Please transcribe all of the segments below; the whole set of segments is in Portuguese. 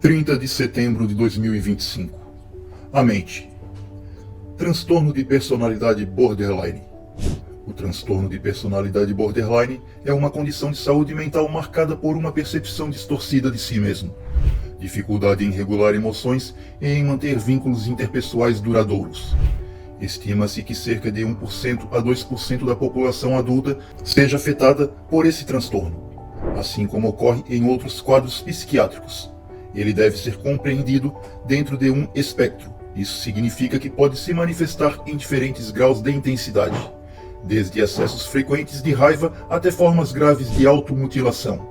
30 de setembro de 2025. A mente. Transtorno de personalidade borderline. O transtorno de personalidade borderline é uma condição de saúde mental marcada por uma percepção distorcida de si mesmo, dificuldade em regular emoções e em manter vínculos interpessoais duradouros. Estima-se que cerca de 1% a 2% da população adulta seja afetada por esse transtorno, assim como ocorre em outros quadros psiquiátricos. Ele deve ser compreendido dentro de um espectro. Isso significa que pode se manifestar em diferentes graus de intensidade, desde acessos frequentes de raiva até formas graves de automutilação.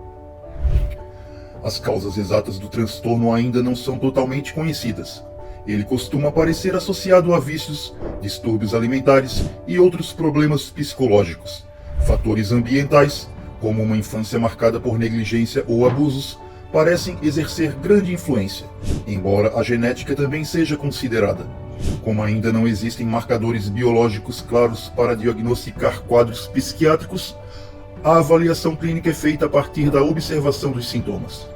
As causas exatas do transtorno ainda não são totalmente conhecidas. Ele costuma aparecer associado a vícios, distúrbios alimentares e outros problemas psicológicos. Fatores ambientais, como uma infância marcada por negligência ou abusos, parecem exercer grande influência, embora a genética também seja considerada. Como ainda não existem marcadores biológicos claros para diagnosticar quadros psiquiátricos, a avaliação clínica é feita a partir da observação dos sintomas.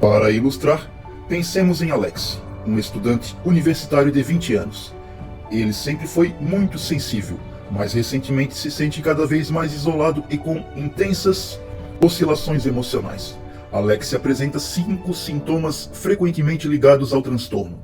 Para ilustrar, pensemos em Alex, um estudante universitário de 20 anos. Ele sempre foi muito sensível, mas recentemente se sente cada vez mais isolado e com intensas oscilações emocionais. Alex apresenta 5 sintomas frequentemente ligados ao transtorno.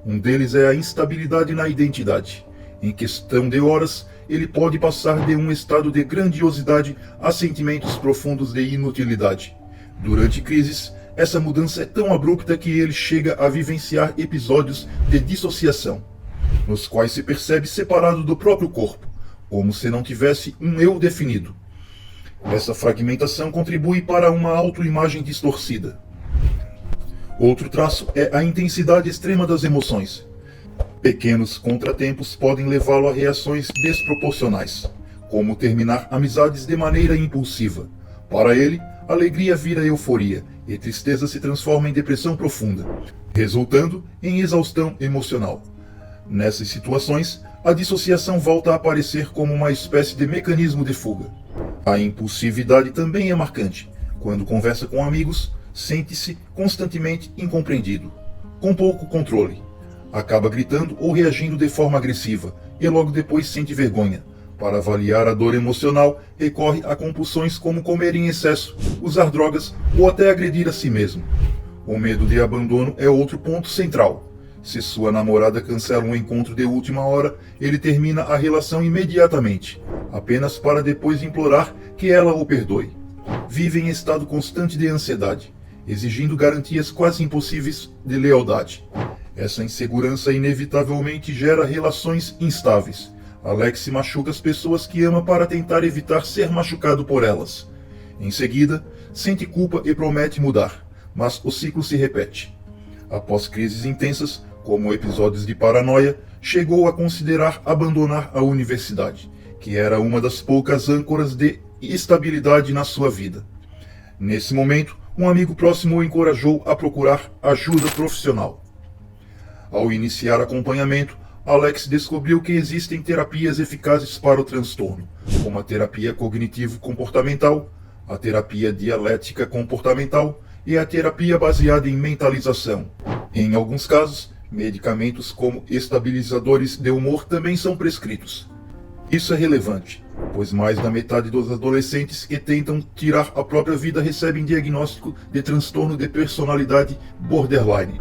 Um deles é a instabilidade na identidade. Em questão de horas, ele pode passar de um estado de grandiosidade a sentimentos profundos de inutilidade. Durante crises, essa mudança é tão abrupta que ele chega a vivenciar episódios de dissociação, nos quais se percebe separado do próprio corpo, como se não tivesse um eu definido. Essa fragmentação contribui para uma autoimagem distorcida. Outro traço é a intensidade extrema das emoções. Pequenos contratempos podem levá-lo a reações desproporcionais, como terminar amizades de maneira impulsiva. Para ele, alegria vira euforia e tristeza se transforma em depressão profunda, resultando em exaustão emocional. Nessas situações, a dissociação volta a aparecer como uma espécie de mecanismo de fuga. A impulsividade também é marcante. Quando conversa com amigos, sente-se constantemente incompreendido, com pouco controle. Acaba gritando ou reagindo de forma agressiva e logo depois sente vergonha. Para avaliar a dor emocional, recorre a compulsões como comer em excesso, usar drogas ou até agredir a si mesmo. O medo de abandono é outro ponto central. Se sua namorada cancela um encontro de última hora, ele termina a relação imediatamente, apenas para depois implorar que ela o perdoe. Vive em estado constante de ansiedade, exigindo garantias quase impossíveis de lealdade. Essa insegurança inevitavelmente gera relações instáveis. Alex machuca as pessoas que ama para tentar evitar ser machucado por elas. Em seguida, sente culpa e promete mudar, mas o ciclo se repete. Após crises intensas, como episódios de paranoia, chegou a considerar abandonar a universidade, que era uma das poucas âncoras de estabilidade na sua vida. Nesse momento, um amigo próximo o encorajou a procurar ajuda profissional. Ao iniciar acompanhamento, Alex descobriu que existem terapias eficazes para o transtorno, como a terapia cognitivo-comportamental, a terapia dialética comportamental e a terapia baseada em mentalização. Em alguns casos, medicamentos como estabilizadores de humor também são prescritos. Isso é relevante, pois mais da metade dos adolescentes que tentam tirar a própria vida recebem diagnóstico de transtorno de personalidade borderline.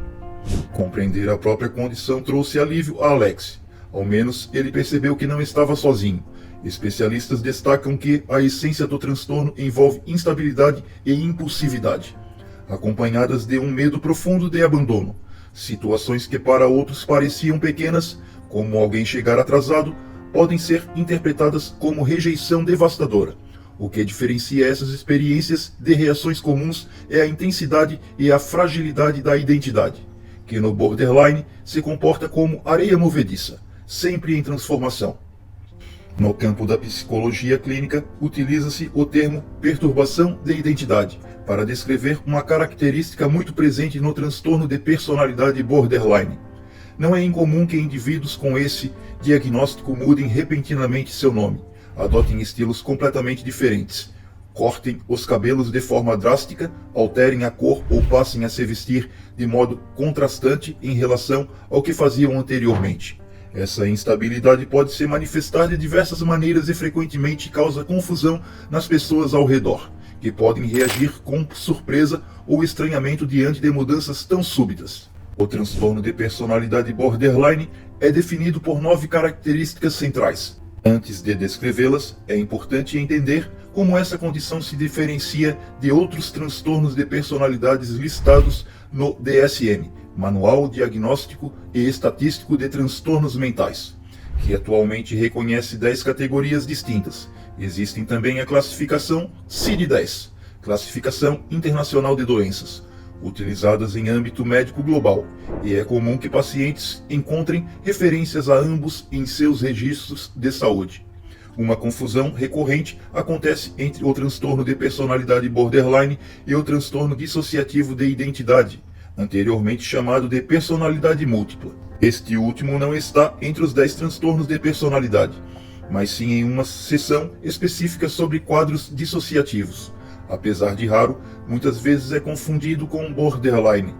Compreender a própria condição trouxe alívio a Alex. Ao menos ele percebeu que não estava sozinho. Especialistas destacam que a essência do transtorno envolve instabilidade e impulsividade, acompanhadas de um medo profundo de abandono. Situações que para outros pareciam pequenas, como alguém chegar atrasado, podem ser interpretadas como rejeição devastadora. O que diferencia essas experiências de reações comuns é a intensidade e a fragilidade da identidade, que no borderline se comporta como areia movediça, sempre em transformação. No campo da psicologia clínica, utiliza-se o termo perturbação de identidade para descrever uma característica muito presente no transtorno de personalidade borderline. Não é incomum que indivíduos com esse diagnóstico mudem repentinamente seu nome, adotem estilos completamente diferentes, cortem os cabelos de forma drástica, alterem a cor ou passem a se vestir de modo contrastante em relação ao que faziam anteriormente. Essa instabilidade pode se manifestar de diversas maneiras e frequentemente causa confusão nas pessoas ao redor, que podem reagir com surpresa ou estranhamento diante de mudanças tão súbitas. O transtorno de personalidade borderline é definido por 9 características centrais. Antes de descrevê-las, é importante entender como essa condição se diferencia de outros transtornos de personalidades listados no DSM, Manual Diagnóstico e Estatístico de Transtornos Mentais, que atualmente reconhece 10 categorias distintas. Existem também a classificação CID-10, Classificação Internacional de Doenças, utilizadas em âmbito médico global, e é comum que pacientes encontrem referências a ambos em seus registros de saúde. Uma confusão recorrente acontece entre o transtorno de personalidade borderline e o transtorno dissociativo de identidade, anteriormente chamado de personalidade múltipla. Este último não está entre os 10 transtornos de personalidade, mas sim em uma seção específica sobre quadros dissociativos. Apesar de raro, muitas vezes é confundido com borderline,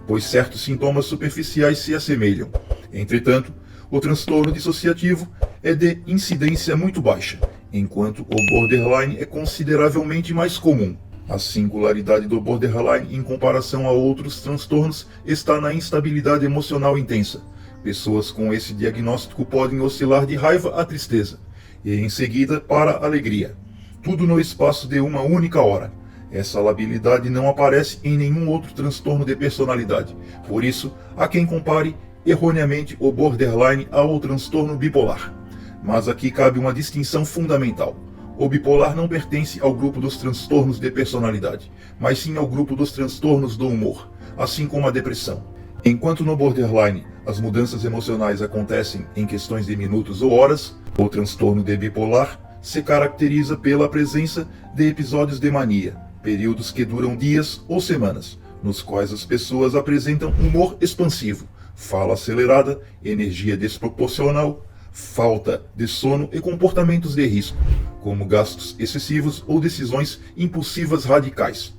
pois certos sintomas superficiais se assemelham. Entretanto, o transtorno dissociativo é de incidência muito baixa, enquanto o borderline é consideravelmente mais comum. A singularidade do borderline em comparação a outros transtornos está na instabilidade emocional intensa. Pessoas com esse diagnóstico podem oscilar de raiva a tristeza, e em seguida para a alegria. Tudo no espaço de uma única hora. Essa labilidade não aparece em nenhum outro transtorno de personalidade. Por isso, há quem compare erroneamente o borderline ao transtorno bipolar. Mas aqui cabe uma distinção fundamental. O bipolar não pertence ao grupo dos transtornos de personalidade, mas sim ao grupo dos transtornos do humor, assim como a depressão. Enquanto no borderline as mudanças emocionais acontecem em questões de minutos ou horas, o transtorno de bipolar se caracteriza pela presença de episódios de mania, períodos que duram dias ou semanas, nos quais as pessoas apresentam humor expansivo, fala acelerada, energia desproporcional, falta de sono e comportamentos de risco, como gastos excessivos ou decisões impulsivas radicais.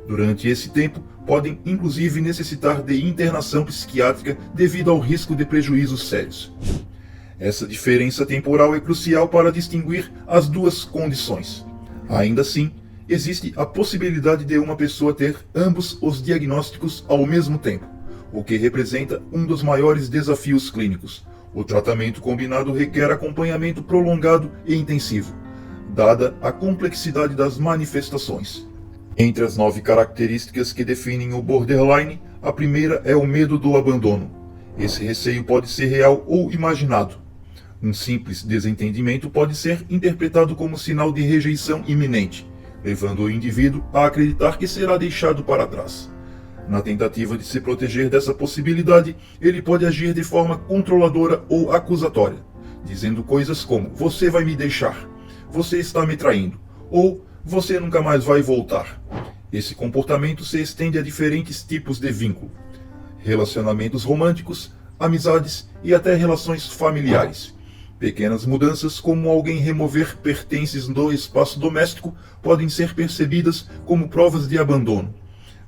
Durante esse tempo, podem inclusive necessitar de internação psiquiátrica devido ao risco de prejuízos sérios. Essa diferença temporal é crucial para distinguir as duas condições. Ainda assim, existe a possibilidade de uma pessoa ter ambos os diagnósticos ao mesmo tempo, o que representa um dos maiores desafios clínicos. O tratamento combinado requer acompanhamento prolongado e intensivo, dada a complexidade das manifestações. Entre as 9 características que definem o borderline, a primeira é o medo do abandono. Esse receio pode ser real ou imaginado. Um simples desentendimento pode ser interpretado como sinal de rejeição iminente, levando o indivíduo a acreditar que será deixado para trás. Na tentativa de se proteger dessa possibilidade, ele pode agir de forma controladora ou acusatória, dizendo coisas como "você vai me deixar", "você está me traindo" ou "você nunca mais vai voltar". Esse comportamento se estende a diferentes tipos de vínculo: relacionamentos românticos, amizades e até relações familiares. Pequenas mudanças, como alguém remover pertences do espaço doméstico, podem ser percebidas como provas de abandono.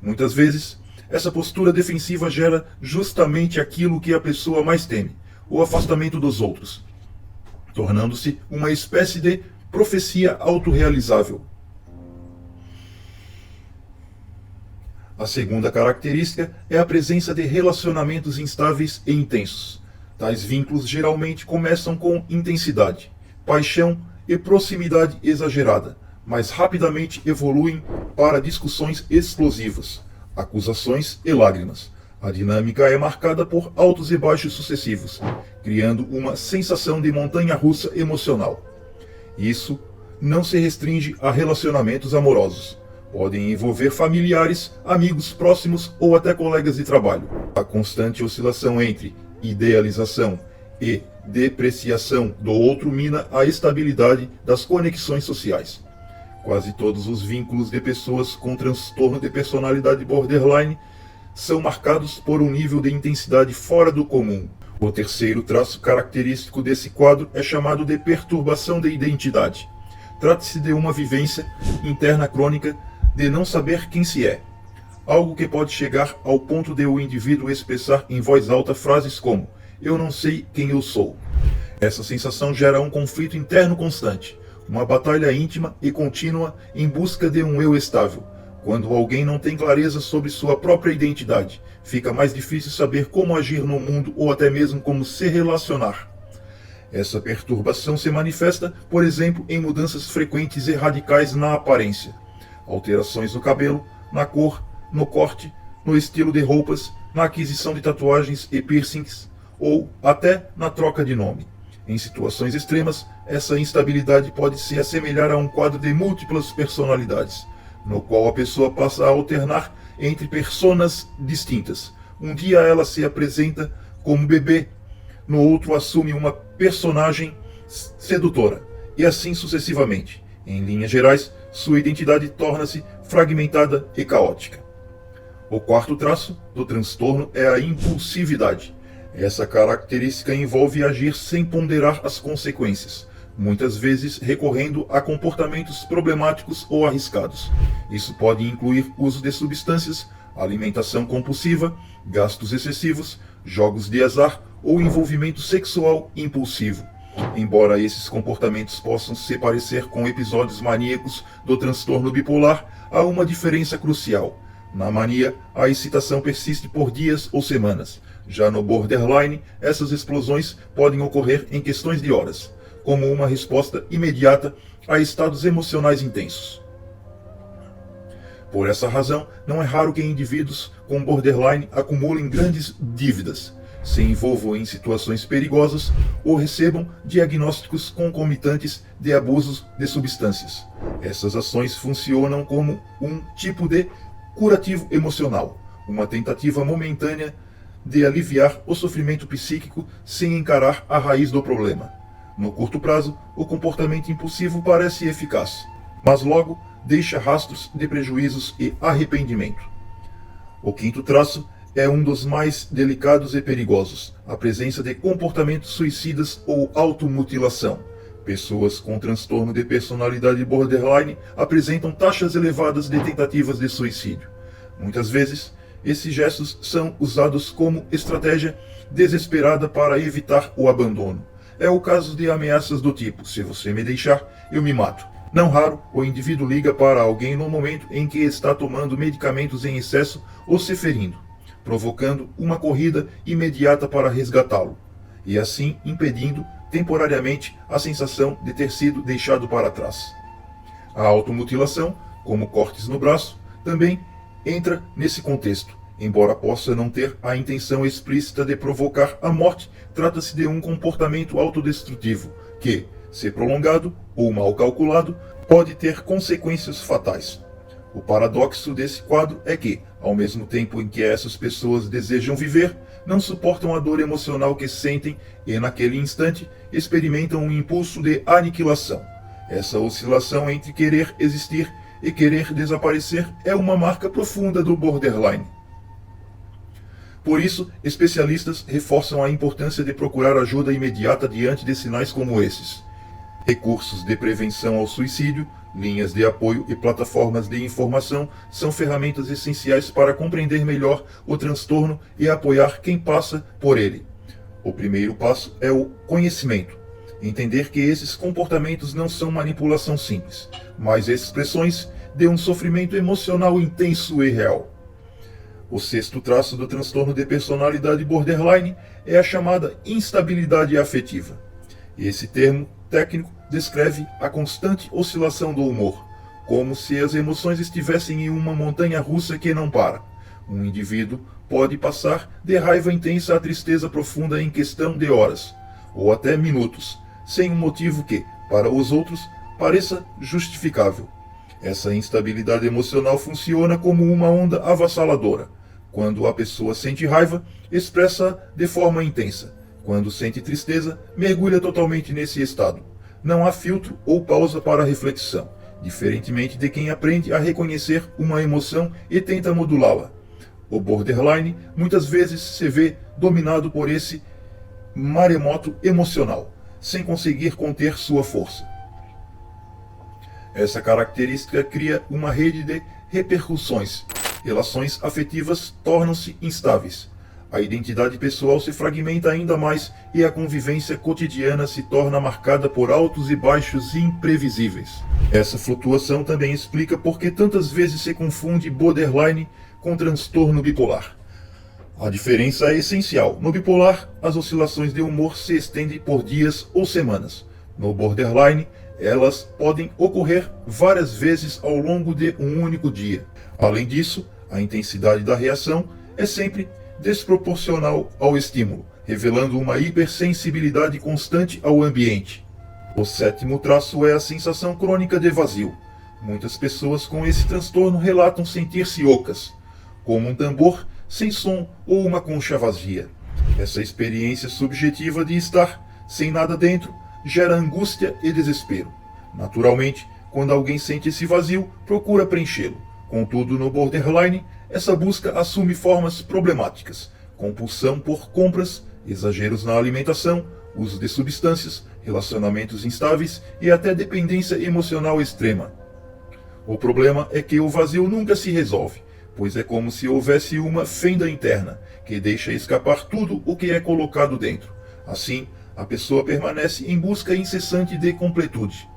Muitas vezes, essa postura defensiva gera justamente aquilo que a pessoa mais teme: o afastamento dos outros, tornando-se uma espécie de profecia autorrealizável. A segunda característica é a presença de relacionamentos instáveis e intensos. Tais vínculos geralmente começam com intensidade, paixão e proximidade exagerada, mas rapidamente evoluem para discussões explosivas, acusações e lágrimas. A dinâmica é marcada por altos e baixos sucessivos, criando uma sensação de montanha-russa emocional. Isso não se restringe a relacionamentos amorosos. Podem envolver familiares, amigos próximos ou até colegas de trabalho. A constante oscilação entre idealização e depreciação do outro mina a estabilidade das conexões sociais. Quase todos os vínculos de pessoas com transtorno de personalidade borderline são marcados por um nível de intensidade fora do comum. O terceiro traço característico desse quadro é chamado de perturbação de identidade. trata-se de uma vivência interna crônica de não saber quem se é. Algo que pode chegar ao ponto de o indivíduo expressar em voz alta frases como "eu não sei quem eu sou". Essa sensação gera um conflito interno constante, uma batalha íntima e contínua em busca de um eu estável. Quando alguém não tem clareza sobre sua própria identidade, fica mais difícil saber como agir no mundo ou até mesmo como se relacionar. Essa perturbação se manifesta, por exemplo, em mudanças frequentes e radicais na aparência, alterações no cabelo, na cor, no corte, no estilo de roupas, na aquisição de tatuagens e piercings, ou até na troca de nome. Em situações extremas, essa instabilidade pode se assemelhar a um quadro de múltiplas personalidades, no qual a pessoa passa a alternar entre personas distintas. Um dia ela se apresenta como bebê, no outro assume uma personagem sedutora, e assim sucessivamente. Em linhas gerais, sua identidade torna-se fragmentada e caótica. O quarto traço do transtorno é a impulsividade. Essa característica envolve agir sem ponderar as consequências, muitas vezes recorrendo a comportamentos problemáticos ou arriscados. Isso pode incluir uso de substâncias, alimentação compulsiva, gastos excessivos, jogos de azar ou envolvimento sexual impulsivo. Embora esses comportamentos possam se parecer com episódios maníacos do transtorno bipolar, há uma diferença crucial. Na mania, a excitação persiste por dias ou semanas. Já no borderline, essas explosões podem ocorrer em questões de horas, como uma resposta imediata a estados emocionais intensos. Por essa razão, não é raro que indivíduos com borderline acumulem grandes dívidas, se envolvam em situações perigosas ou recebam diagnósticos concomitantes de abusos de substâncias. Essas ações funcionam como um tipo de curativo emocional, uma tentativa momentânea de aliviar o sofrimento psíquico sem encarar a raiz do problema. No curto prazo, o comportamento impulsivo parece eficaz, mas logo deixa rastros de prejuízos e arrependimento. O quinto traço é um dos mais delicados e perigosos: a presença de comportamentos suicidas ou automutilação. Pessoas com transtorno de personalidade borderline apresentam taxas elevadas de tentativas de suicídio. Muitas vezes, esses gestos são usados como estratégia desesperada para evitar o abandono. É o caso de ameaças do tipo: "se você me deixar, eu me mato". Não raro, o indivíduo liga para alguém no momento em que está tomando medicamentos em excesso ou se ferindo, provocando uma corrida imediata para resgatá-lo, e assim impedindo temporariamente a sensação de ter sido deixado para trás. A automutilação, como cortes no braço, também entra nesse contexto. Embora possa não ter a intenção explícita de provocar a morte, trata-se de um comportamento autodestrutivo que, se prolongado ou mal calculado, pode ter consequências fatais. O paradoxo desse quadro é que, ao mesmo tempo em que essas pessoas desejam viver, não suportam a dor emocional que sentem e, naquele instante, experimentam um impulso de aniquilação. Essa oscilação entre querer existir e querer desaparecer é uma marca profunda do borderline. Por isso, especialistas reforçam a importância de procurar ajuda imediata diante de sinais como esses. Recursos de prevenção ao suicídio, linhas de apoio e plataformas de informação são ferramentas essenciais para compreender melhor o transtorno e apoiar quem passa por ele. O primeiro passo é o conhecimento. Entender que esses comportamentos não são manipulação simples, mas expressões de um sofrimento emocional intenso e real. O sexto traço do transtorno de personalidade borderline é a chamada instabilidade afetiva. Esse termo técnico descreve a constante oscilação do humor, como se as emoções estivessem em uma montanha russa que não para. Um indivíduo pode passar de raiva intensa a tristeza profunda em questão de horas, ou até minutos, sem um motivo que, para os outros, pareça justificável. Essa instabilidade emocional funciona como uma onda avassaladora. Quando a pessoa sente raiva, expressa de forma intensa. Quando sente tristeza, mergulha totalmente nesse estado. Não há filtro ou pausa para reflexão, diferentemente de quem aprende a reconhecer uma emoção e tenta modulá-la. O borderline muitas vezes se vê dominado por esse maremoto emocional, sem conseguir conter sua força. Essa característica cria uma rede de repercussões. Relações afetivas tornam-se instáveis. A identidade pessoal se fragmenta ainda mais e a convivência cotidiana se torna marcada por altos e baixos imprevisíveis. Essa flutuação também explica por que tantas vezes se confunde borderline com transtorno bipolar. A diferença é essencial. No bipolar, as oscilações de humor se estendem por dias ou semanas. No borderline, elas podem ocorrer várias vezes ao longo de um único dia. Além disso, a intensidade da reação é sempre desproporcional ao estímulo, revelando uma hipersensibilidade constante ao ambiente. O sétimo traço é a sensação crônica de vazio. Muitas pessoas com esse transtorno relatam sentir-se ocas, como um tambor sem som ou uma concha vazia. Essa experiência subjetiva de estar sem nada dentro gera angústia e desespero. Naturalmente, quando alguém sente esse vazio, procura preenchê-lo. Contudo, no borderline, essa busca assume formas problemáticas: compulsão por compras, exageros na alimentação, uso de substâncias, relacionamentos instáveis e até dependência emocional extrema. O problema é que o vazio nunca se resolve, pois é como se houvesse uma fenda interna que deixa escapar tudo o que é colocado dentro. Assim, a pessoa permanece em busca incessante de completude,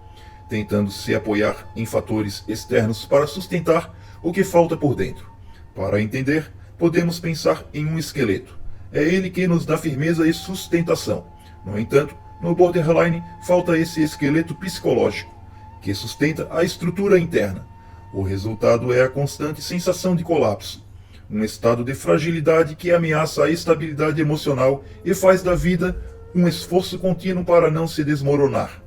tentando se apoiar em fatores externos para sustentar o que falta por dentro. Para entender, podemos pensar em um esqueleto. É ele que nos dá firmeza e sustentação. No entanto, no borderline falta esse esqueleto psicológico, que sustenta a estrutura interna. O resultado é a constante sensação de colapso, um estado de fragilidade que ameaça a estabilidade emocional e faz da vida um esforço contínuo para não se desmoronar.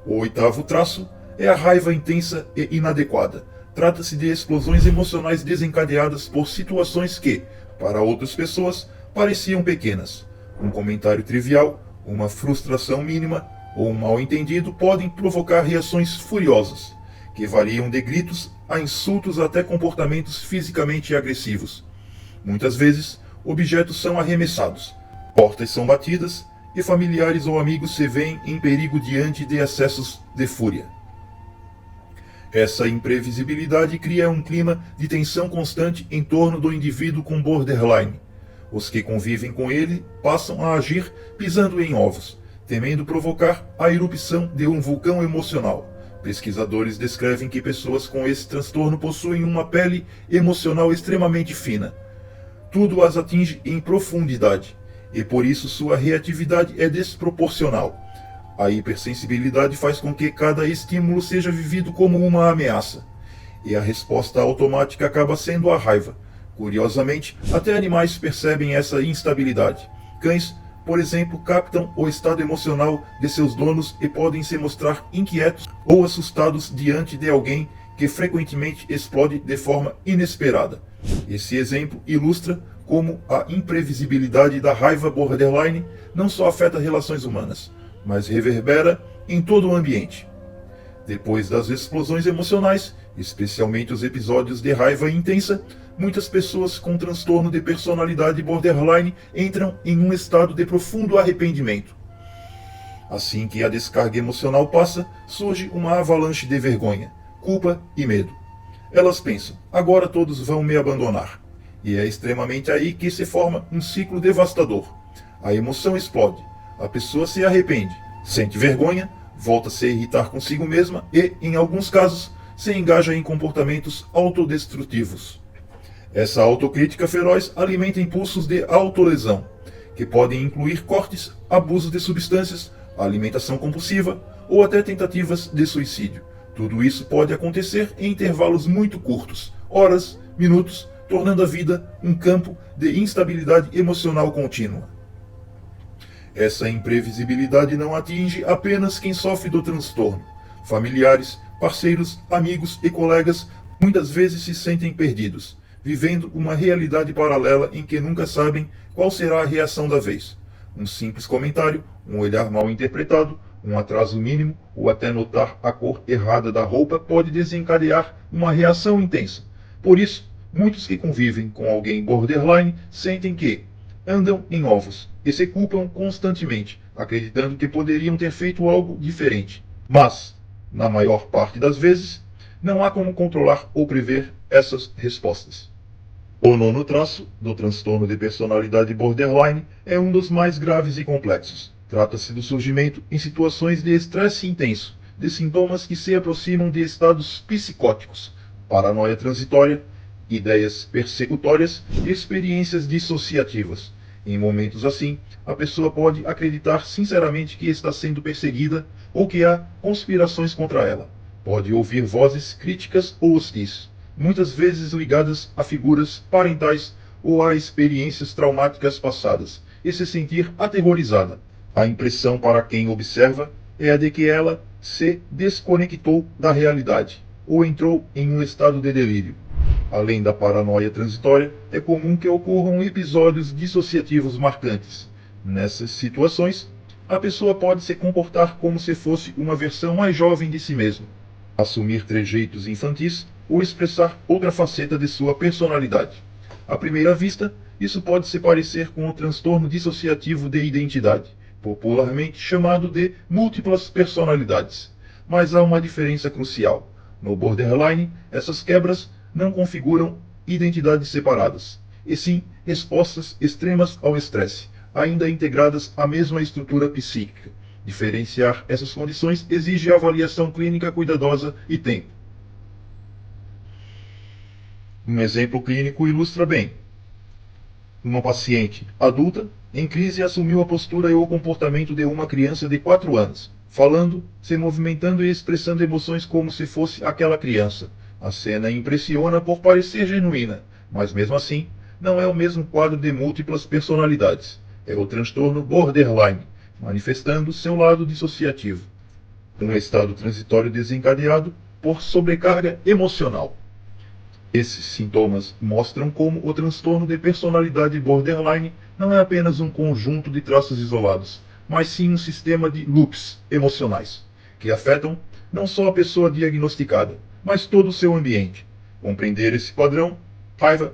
O oitavo traço é a raiva intensa e inadequada. Trata-se de explosões emocionais desencadeadas por situações que, para outras pessoas, pareciam pequenas. Um comentário trivial, uma frustração mínima ou um mal-entendido podem provocar reações furiosas, que variam de gritos a insultos até comportamentos fisicamente agressivos. Muitas vezes, objetos são arremessados, portas são batidas e familiares ou amigos se veem em perigo diante de acessos de fúria. Essa imprevisibilidade cria um clima de tensão constante em torno do indivíduo com borderline. Os que convivem com ele passam a agir pisando em ovos, temendo provocar a erupção de um vulcão emocional. Pesquisadores descrevem que pessoas com esse transtorno possuem uma pele emocional extremamente fina. Tudo as atinge em profundidade, e por isso sua reatividade é desproporcional. A hipersensibilidade faz com que cada estímulo seja vivido como uma ameaça, e a resposta automática acaba sendo a raiva. Curiosamente, até animais percebem essa instabilidade. Cães, por exemplo, captam o estado emocional de seus donos e podem se mostrar inquietos ou assustados diante de alguém que frequentemente explode de forma inesperada. Esse exemplo ilustra como a imprevisibilidade da raiva borderline não só afeta relações humanas, mas reverbera em todo o ambiente. Depois das explosões emocionais, especialmente os episódios de raiva intensa, muitas pessoas com transtorno de personalidade borderline entram em um estado de profundo arrependimento. Assim que a descarga emocional passa, surge uma avalanche de vergonha, culpa e medo. Elas pensam: agora todos vão me abandonar. E é extremamente aí que se forma um ciclo devastador. A emoção explode. A pessoa se arrepende, sente vergonha, volta a se irritar consigo mesma e, em alguns casos, se engaja em comportamentos autodestrutivos. Essa autocrítica feroz alimenta impulsos de autolesão, que podem incluir cortes, abuso de substâncias, alimentação compulsiva ou até tentativas de suicídio. Tudo isso pode acontecer em intervalos muito curtos, horas, minutos, tornando a vida um campo de instabilidade emocional contínua. Essa imprevisibilidade não atinge apenas quem sofre do transtorno. Familiares, parceiros, amigos e colegas muitas vezes se sentem perdidos, vivendo uma realidade paralela em que nunca sabem qual será a reação da vez. Um simples comentário, um olhar mal interpretado, um atraso mínimo ou até notar a cor errada da roupa pode desencadear uma reação intensa. Por isso, muitos que convivem com alguém borderline sentem que andam em ovos e se culpam constantemente, acreditando que poderiam ter feito algo diferente. Mas Na maior parte das vezes, não há como controlar ou prever essas respostas. O nono traço do transtorno de personalidade borderline é um dos mais graves e complexos. Trata-se do surgimento, em situações de estresse intenso, de sintomas que se aproximam de estados psicóticos, paranoia transitória, ideias persecutórias e experiências dissociativas. Em momentos assim, a pessoa pode acreditar sinceramente que está sendo perseguida ou que há conspirações contra ela. Pode ouvir vozes críticas ou hostis, muitas vezes ligadas a figuras parentais ou a experiências traumáticas passadas, e se sentir aterrorizada. A impressão para quem observa é a de que ela se desconectou da realidade ou entrou em um estado de delírio. Além da paranoia transitória, é comum que ocorram episódios dissociativos marcantes. Nessas situações, a pessoa pode se comportar como se fosse uma versão mais jovem de si mesma, assumir trejeitos infantis ou expressar outra faceta de sua personalidade. À primeira vista, isso pode se parecer com o transtorno dissociativo de identidade, popularmente chamado de múltiplas personalidades. Mas há uma diferença crucial. No borderline, essas quebras não configuram identidades separadas, e sim respostas extremas ao estresse, ainda integradas à mesma estrutura psíquica. Diferenciar essas condições exige avaliação clínica cuidadosa e tempo. Um exemplo clínico ilustra bem. Uma paciente adulta em crise assumiu a postura e o comportamento de uma criança de 4 anos, falando, se movimentando e expressando emoções como se fosse aquela criança. A cena impressiona por parecer genuína, mas mesmo assim, não é o mesmo quadro de múltiplas personalidades. É o transtorno borderline, manifestando seu lado dissociativo. Um estado transitório desencadeado por sobrecarga emocional. Esses sintomas mostram como o transtorno de personalidade borderline não é apenas um conjunto de traços isolados, mas sim um sistema de loops emocionais, que afetam não só a pessoa diagnosticada, mas todo o seu ambiente. Compreender esse padrão, raiva,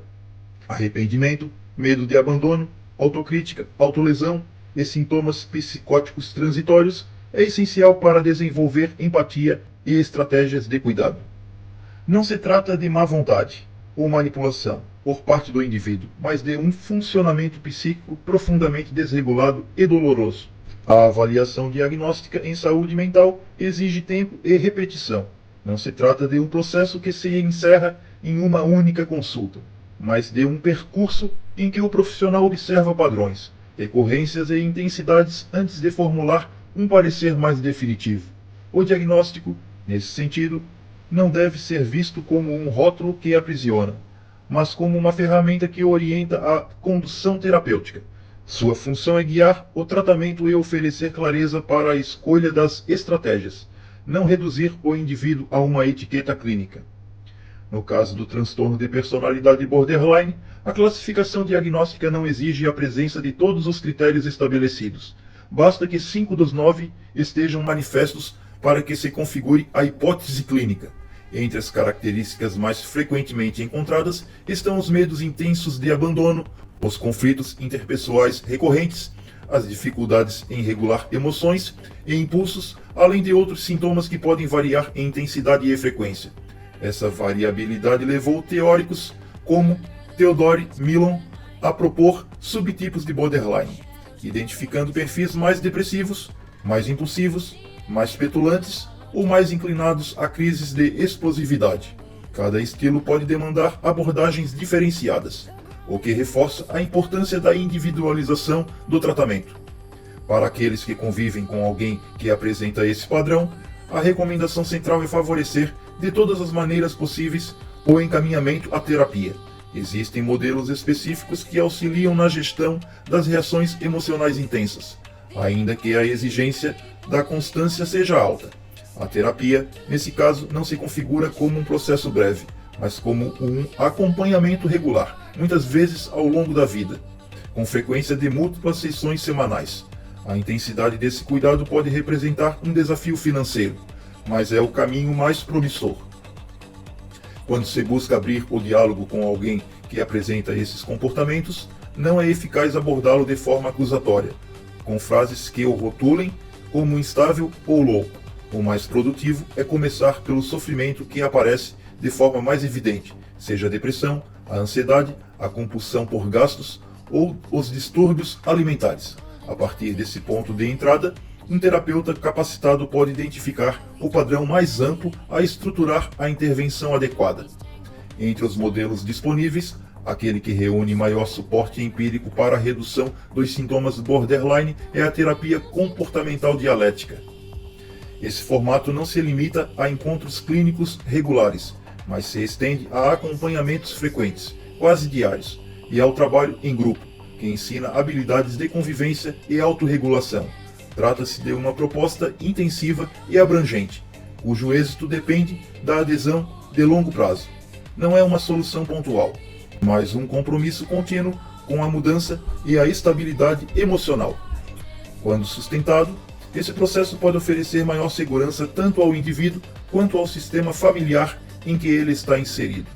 arrependimento, medo de abandono, autocrítica, autolesão e sintomas psicóticos transitórios é essencial para desenvolver empatia e estratégias de cuidado. Não se trata de má vontade ou manipulação por parte do indivíduo, mas de um funcionamento psíquico profundamente desregulado e doloroso. A avaliação diagnóstica em saúde mental exige tempo e repetição. Não se trata de um processo que se encerra em uma única consulta, mas de um percurso em que o profissional observa padrões, recorrências e intensidades antes de formular um parecer mais definitivo. O diagnóstico, nesse sentido, não deve ser visto como um rótulo que aprisiona, mas como uma ferramenta que orienta a condução terapêutica. Sua função é guiar o tratamento e oferecer clareza para a escolha das estratégias, não reduzir o indivíduo a uma etiqueta clínica. No caso do transtorno de personalidade borderline, a classificação diagnóstica não exige a presença de todos os critérios estabelecidos. Basta que 5 dos 9 estejam manifestos para que se configure a hipótese clínica. Entre as características mais frequentemente encontradas estão os medos intensos de abandono, os conflitos interpessoais recorrentes, as dificuldades em regular emoções e impulsos, além de outros sintomas que podem variar em intensidade e frequência. Essa variabilidade levou teóricos como Theodore Millon a propor subtipos de borderline, identificando perfis mais depressivos, mais impulsivos, mais petulantes ou mais inclinados a crises de explosividade. Cada estilo pode demandar abordagens diferenciadas, o que reforça a importância da individualização do tratamento. Para aqueles que convivem com alguém que apresenta esse padrão, a recomendação central é favorecer, de todas as maneiras possíveis, o encaminhamento à terapia. Existem modelos específicos que auxiliam na gestão das reações emocionais intensas, ainda que a exigência da constância seja alta. A terapia, nesse caso, não se configura como um processo breve, mas como um acompanhamento regular, muitas vezes ao longo da vida, com frequência de múltiplas sessões semanais. A intensidade desse cuidado pode representar um desafio financeiro, mas é o caminho mais promissor. Quando se busca abrir o diálogo com alguém que apresenta esses comportamentos, não é eficaz abordá-lo de forma acusatória, com frases que o rotulem como instável ou louco. O mais produtivo é começar pelo sofrimento que aparece de forma mais evidente, seja a depressão, a ansiedade, a compulsão por gastos ou os distúrbios alimentares. A partir desse ponto de entrada, um terapeuta capacitado pode identificar o padrão mais amplo a estruturar a intervenção adequada. Entre os modelos disponíveis, aquele que reúne maior suporte empírico para a redução dos sintomas borderline é a terapia comportamental dialética. Esse formato não se limita a encontros clínicos regulares, mas se estende a acompanhamentos frequentes, quase diários, e ao trabalho em grupo, que ensina habilidades de convivência e autorregulação. Trata-se de uma proposta intensiva e abrangente, cujo êxito depende da adesão de longo prazo. Não é uma solução pontual, mas um compromisso contínuo com a mudança e a estabilidade emocional. Quando sustentado, esse processo pode oferecer maior segurança tanto ao indivíduo quanto ao sistema familiar em que ele está inserido.